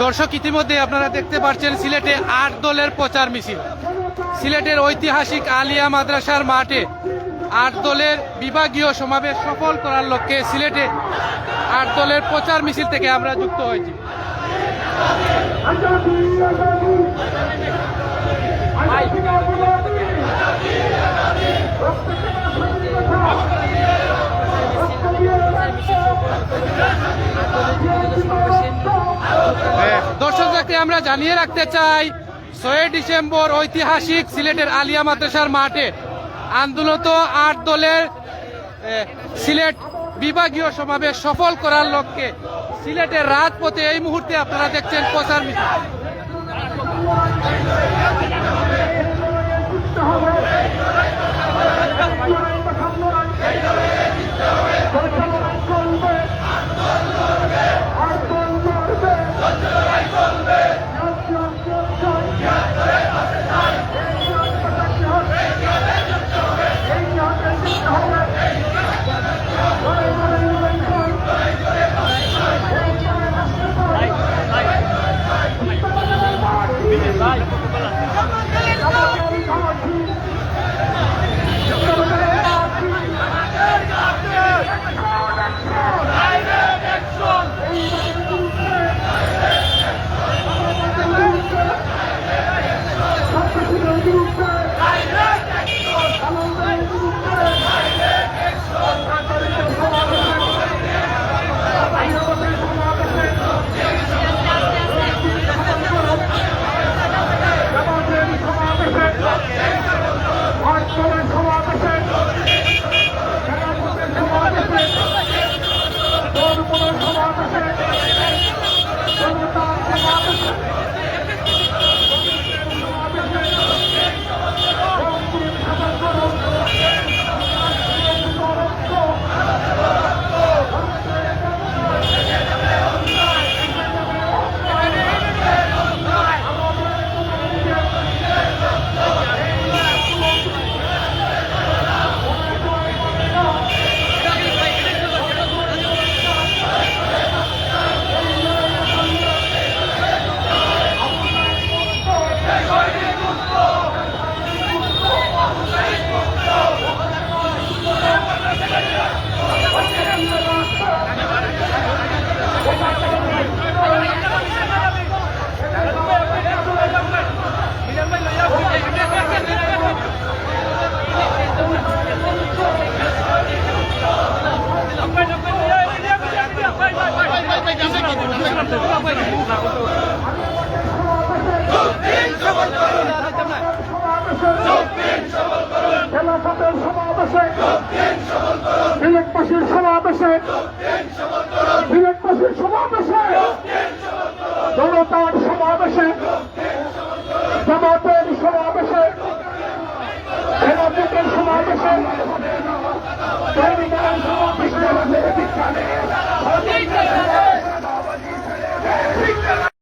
দর্শক, ইতিমধ্যে আপনারা দেখতে পাচ্ছেন সিলেটে 8 দলের প্রচার মিছিল। সিলেটের ঐতিহাসিক আলিয়া মাদ্রাসার মাঠে 8 দলের বিভাগীয় সমাবেশ সফল করার লক্ষ্যে সিলেটে 8 দলের প্রচার মিছিল থেকে আমরা যুক্ত হয়েছি। দর্শকদেরকে আমরা জানিয়ে রাখতে চাই, 6 ডিসেম্বর ঐতিহাসিক সিলেটের আলিয়া মাদ্রাসার মাঠে আন্দোলনত 8 দলের সিলেট বিভাগীয় সমাবেশ সফল করার লক্ষ্যে সিলেটের রাজপথে এই মুহূর্তে আপনারা দেখছেন প্রচার মিছিল। সমাবেশে